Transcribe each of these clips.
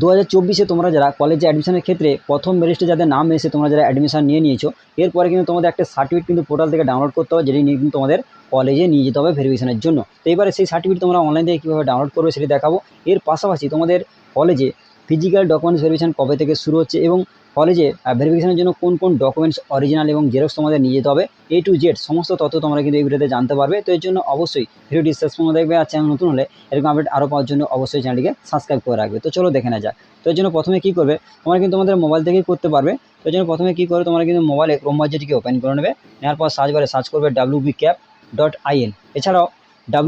2024-এ তোমরা যারা কলেজে অ্যাডমিশনের ক্ষেত্রে প্রথম মেরিটে যাদের নাম এসে তোমরা যারা অ্যাডমিশন নিয়ে নিয়েছো, এরপরে কিন্তু তোমাদের একটা সার্টিফিকেট কিন্তু পোর্টাল থেকে ডাউনলোড করতে হবে, যেটি নিয়ে কিন্তু তোমাদের কলেজে নিয়ে যেতে হবে ভেরিফিকেশনের জন্য। তো এবারে সেই সার্টিফিকেট তোমরা অনলাইন থেকে কীভাবে ডাউনলোড করবে সেটি দেখাবো। এর পাশাপাশি তোমাদের কলেজে ফিজিক্যাল ডকুমেন্টস ভেরিফিকেশন কবে থেকে শুরু হচ্ছে এবং কলেজে ভেরিফিকেশনের জন্য কোন কোন ডকুমেন্টস অরিজিনাল এবং জেরক্স তোমাদের নিয়ে যেতে হবে, A to Z সমস্ত তথ্য তোমরা কিন্তু এই ভিডিওতে জানতে পারবে। তো এর জন্য অবশ্যই ভিডিওটি শেষ পর্যন্ত দেখবে, আর চ্যানেল নতুন হলে এরকম আপডেট আরও পাওয়ার জন্য অবশ্যই চ্যানেলটিকে সাবস্ক্রাইব করে রাখবে। তো চলো দেখে নেওয়া যাক। তো এর জন্য প্রথমে কী করবে, তোমরা কিন্তু তোমাদের মোবাইল থেকেই করতে পারবে। তো এর জন্য প্রথমে কী করবে, তোমরা কিন্তু মোবাইলে ক্রোম ব্রাউজারটিকে ওপেন করে নেবে। নেওয়ার পর সার্চ বারে সার্চ করবে wbcap.in, এছাড়াও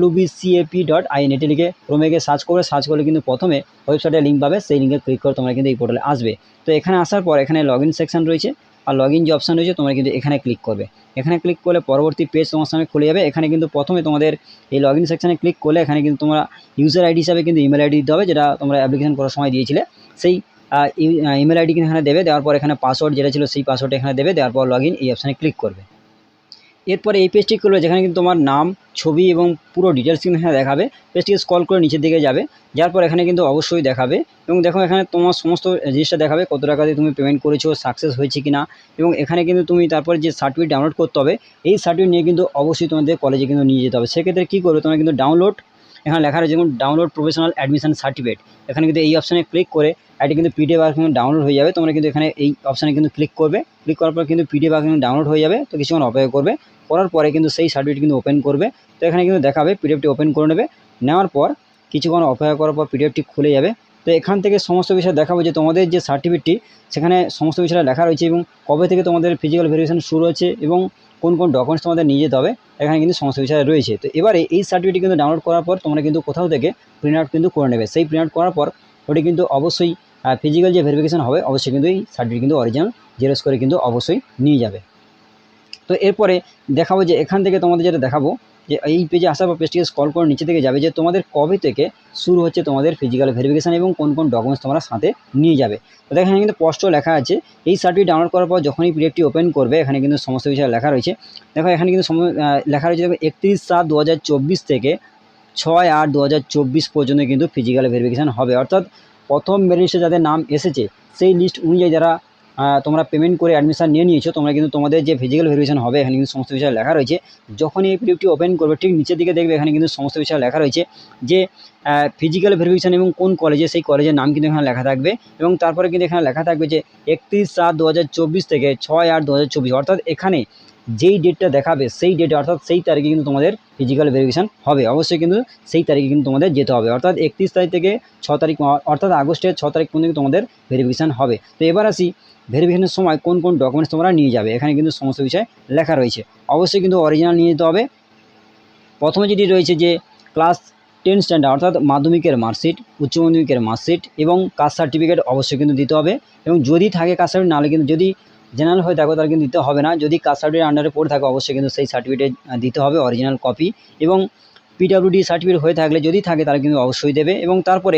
wbcap.in এটি লিখে ক্রোমে গিয়ে সার্চ করবে। সার্চ করলে কিন্তু প্রথমে ওয়েবসাইটের লিঙ্ক পাবে, সেই লিঙ্কে ক্লিক করে তোমরা কিন্তু এই পোর্টালে আসবে। তো এখানে আসার পর এখানে লগ ইন সেকশন রয়েছে, আর লগ ইন যে অপশান রয়েছে তোমরা কিন্তু এখানে ক্লিক করবে। এখানে ক্লিক করলে পরবর্তী পেজ তোমার সামনে খুলে যাবে। এখানে কিন্তু প্রথমে তোমাদের এই লগ ইন সেকশানে ক্লিক করলে এখানে কিন্তু তোমরা ইউজার আইডি হিসাবে কিন্তু ইমেল আইডি দিতে হবে, যেটা তোমরা অ্যাপ্লিকেশন করার সময় দিয়েছিলে। সেই ইমেল আইডি কিন্তু এখানে দেবে। দেওয়ার পর এখানে পাসওয়ার্ড যেটা ছিল সেই পাসওয়ার্ড এখানে দেবে। দেওয়ার পর লগ ইন এই অপশানে ক্লিক করবে। এরপরে এই পেজটি করবে, যেখানে কিন্তু তোমার নাম, ছবি এবং পুরো ডিটেলস কিন্তু এখানে দেখাবে। পেজটিকে স্ক্রল করে নিচের দিকে যাবে, যার পর এখানে কিন্তু অবশ্যই দেখাবে এবং দেখো এখানে তোমার সমস্ত জিনিসটা দেখাবে, কত টাকা দিয়ে তুমি পেমেন্ট করেছো, সাকসেস হয়েছে কিনা। এবং এখানে কিন্তু তুমি তারপরে যে সার্টিফিকেট ডাউনলোড করতে হবে, এই সার্টিফিকেট নিয়ে কিন্তু অবশ্যই তোমাদের কলেজে কিন্তু নিয়ে যেতে হবে। সেক্ষেত্রে কী করবে, তোমরা কিন্তু ডাউনলোড, এখানে লেখা রয়েছে যেমন ডাউনলোড প্রফেশনাল অ্যাডমিশন সার্টিফিকেট, এখানে কিন্তু এই অপশানে ক্লিক করে এটি কিন্তু পিডিএফ কিন্তু ডাউনলোড হয়ে যাবে। তোমরা কিন্তু এখানে এই অপশানে কিন্তু ক্লিক করবে। ক্লিক করার পর কিন্তু পিডিএফ কিন্তু ডাউনলোড হয়ে যাবে। তো কিছুক্ষণ অপেক্ষা করবে, করার পরে কিন্তু সেই সার্টিফিকেট কিন্তু ওপেন করবে। তো এখানে কিন্তু দেখাবে, পিডিএফটি ওপেন করে নেবে। নেওয়ার পর কিছুক্ষণ অপেক্ষা করার পর পিডিএফটি খুলে যাবে। তো এখান থেকে সমস্ত বিষয় দেখাবো যে তোমাদের যে সার্টিফিকেটটি, সেখানে সমস্ত বিষয়টা লেখা রয়েছে এবং কবে থেকে তোমাদের ফিজিক্যাল ভেরিফিকেশন শুরু হচ্ছে এবং কোন কোন ডকুমেন্টস তোমাদের নিয়ে যেতে হবে, এখানে কিন্তু সমস্ত বিষয় রয়েছে। তো এবারে এই সার্টিফিকেট কিন্তু ডাউনলোড করার পর তোমরা কিন্তু কোথাও থেকে প্রিন্ট আউট কিন্তু করে নেবে। সেই প্রিন্ট আউট করার পর ওটি কিন্তু অবশ্যই ফিজিক্যাল যে ভেরিফিকেশন হবে, অবশ্যই কিন্তু এই সার্টিফিকেট কিন্তু অরিজিনাল জেরক্স করে কিন্তু অবশ্যই নিয়ে যাবে। তো এরপরে দেখাবো যে এখান থেকে তোমাদের যেটা দেখাবো যে এই পেজে আসার পর পেজটিকে স্ক্রল করে নিচে থেকে যাবে যে তোমাদের কবে থেকে শুরু হচ্ছে তোমাদের ফিজিক্যাল ভেরিফিকেশান এবং কোন কোন ডকুমেন্টস তোমরা সাথে নিয়ে যাবে। তো এখানে কিন্তু স্পষ্ট লেখা আছে, এই সার্টিফিকেট ডাউনলোড করার পর যখনই পিডিএফটি ওপেন করবে, এখানে কিন্তু সমস্ত বিষয় লেখা রয়েছে। দেখো এখানে কিন্তু লেখা রয়েছে, দেখো 31/7/2024 থেকে 6/8/2024 পর্যন্ত কিন্তু ফিজিক্যাল ভেরিফিকেশান হবে। অর্থাৎ প্রথম মেরিটে যাদের নাম এসেছে সেই লিস্ট অনুযায়ী যারা তোমরা পেমেন্ট করে অ্যাডমিশন নিয়ে নিয়েছো, তোমরা কিন্তু তোমাদের যে ফিজিক্যাল ভেরিফিকেশন হবে, এখানে কিন্তু সমস্ত বিষয় লেখা রয়েছে। যখনই এই পিডিএফটি ওপেন করবে, ঠিক নিচের দিকে দেখবে এখানে কিন্তু সমস্ত বিষয় লেখা রয়েছে যে ফিজিক্যাল ভেরিফিকেশন এবং কোন কলেজে, সেই কলেজের নাম কিন্তু এখানে লেখা থাকবে। এবং তারপরে কিন্তু এখানে লেখা থাকবে যে 31/7/2024 থেকে 6/8/2024, অর্থাৎ এখানে যেই ডেটটা দেখাবে সেই ডেটে, অর্থাৎ সেই তারিখে কিন্তু তোমাদের ফিজিক্যাল ভেরিফিকেশান হবে। অবশ্যই কিন্তু সেই তারিখে কিন্তু তোমাদের যেতে হবে, অর্থাৎ 31 তারিখ থেকে 6 তারিখ, অর্থাৎ আগস্টের 6 তারিখ পর্যন্ত তোমাদের ভেরিফিকেশান হবে। তো এবার আসি ভেরিফিকেশনের সময় কোন কোন ডকুমেন্টস তোমরা নিয়ে যাবে, এখানে কিন্তু সমস্ত বিষয় লেখা রয়েছে। অবশ্যই কিন্তু অরিজিনাল নিয়ে যেতে হবে। প্রথমে যেটি রয়েছে যে ক্লাস 10 স্ট্যান্ডার্ড, অর্থাৎ মাধ্যমিকের মার্কশিট, উচ্চ মাধ্যমিকের মার্কশিট এবং কাস্ট সার্টিফিকেট অবশ্যই কিন্তু দিতে হবে। এবং যদি থাকে কাস্ট সার্টিফিকেট, নাহলে কিন্তু যদি জেনারেল হয়ে থাকো তাহলে কিন্তু দিতে হবে না। যদি কাস্ট সার্টিফিকেট আন্ডারে পড়ে থাকো, অবশ্যই কিন্তু সেই সার্টিফিকেট দিতে হবে অরিজিনাল কপি। এবং পিডব্লিউডি সার্টিফিকেট হয়ে থাকলে, যদি থাকে তাহলে কিন্তু অবশ্যই দেবে। এবং তারপরে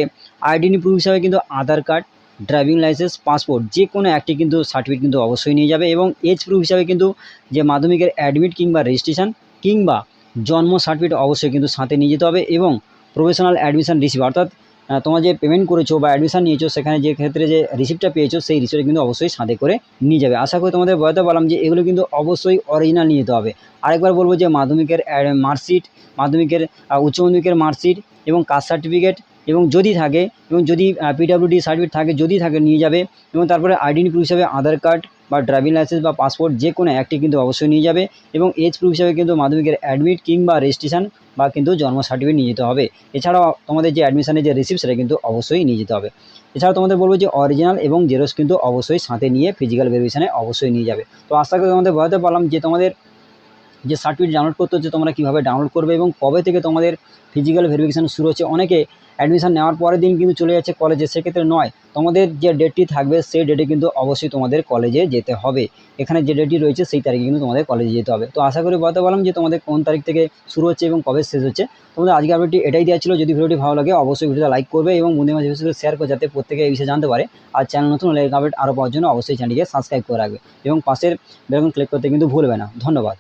আইডেন্টি প্রুফ হিসাবে কিন্তু আধার কার্ড, ড্রাইভিং লাইসেন্স, পাসপোর্ট যে কোনো একটি কিন্তু সার্টিফিকেট কিন্তু অবশ্যই নিয়ে যাবে। এবং এজ প্রুফ হিসাবে কিন্তু যে মাধ্যমিকের অ্যাডমিট কিংবা রেজিস্ট্রেশন কিংবা জন্ম সার্টিফিকেট অবশ্যই কিন্তু সাথে নিয়ে যেতে হবে। এবং প্রফেশনাল অ্যাডমিশন রিসিপ্ট, অর্থাৎ তোমরা যে পেমেন্ট করেছো বা অ্যাডমিশন নিয়েছো, সেখানে যে ক্ষেত্রে যে রিসিপ্টটা পেয়েছো, সেই রিসিপ্ট কিন্তু অবশ্যই সাথে করে নিয়ে যাবে। আশা করি তোমাদের বলতে পারলাম যে এগুলো কিন্তু অবশ্যই অরিজিনাল নিয়ে যেতে হবে। আরেকবার বলবো যে মাধ্যমিকের মার্কশিট, মাধ্যমিকের উচ্চ মাধ্যমিকের মার্কশিট এবং কাস্ট সার্টিফিকেট, এবং যদি থাকে, এবং যদি পিডব্লিউডি সার্টিফিকেট থাকে, যদি থাকে নিয়ে যাবে। এবং তারপরে আইডেন্টি প্রুফ হিসাবে আধার কার্ড বা ড্রাইভিং লাইসেন্স বা পাসপোর্ট যে কোনো একটি কিন্তু অবশ্যই নিয়ে যাবে। এবং এজ প্রুফ হিসাবে কিন্তু মাধ্যমিকের অ্যাডমিট কিংবা রেজিস্ট্রেশন বা কিন্তু জন্ম সার্টিফিকেট নিয়ে যেতে হবে। এছাড়াও তোমাদের যে অ্যাডমিশনের যে রিসিপ্ট, সেটা কিন্তু অবশ্যই নিয়ে যেতে হবে। এছাড়াও তোমাদের বলবো যে অরিজিনাল এবং জেরক্স কিন্তু অবশ্যই সাথে নিয়ে ফিজিক্যাল ভেরিফিকেশনে অবশ্যই নিয়ে যাবে। তো আশা করি তোমাদের বোঝাতে পারলাম যে তোমাদের যে সার্টিফিকেট ডাউনলোড করতে হচ্ছে তোমরা কীভাবে ডাউনলোড করবে এবং কবে থেকে তোমাদের ফিজিক্যাল ভেরিফিকেশান শুরু হচ্ছে। অনেকে অ্যাডমিশন নেওয়ার পরের দিন কিন্তু চলে যাচ্ছে কলেজে, সেক্ষেত্রে নয়, তোমাদের যে ডেটটি থাকবে সেই ডেটে কিন্তু অবশ্যই তোমাদের কলেজে যেতে হবে। এখানে যে ডেটটি রয়েছে সেই তারিখে কিন্তু তোমাদের কলেজে যেতে হবে। তো আশা করি বলতে পারলাম যে তোমাদের কোন তারিখ থেকে শুরু হচ্ছে এবং কবে শেষ হচ্ছে। তোমাদের আজকে আপডেটটি এটাই দেওয়া ছিল। যদি ভিডিওটি ভালো লাগে অবশ্যই ভিডিওটা লাইক করবে এবং বন্ধুদের মাঝে শেয়ার করে, যাতে প্রত্যেকে এই বিষয়ে জানতে পারে। আর চ্যানেল নতুন হলে আপডেট আরও পাওয়ার জন্য অবশ্যই চ্যানেলটিকে সাবস্ক্রাইব করে রাখবে এবং পাশের বেল আইকন ক্লিক করতে কিন্তু ভুলবে না। ধন্যবাদ।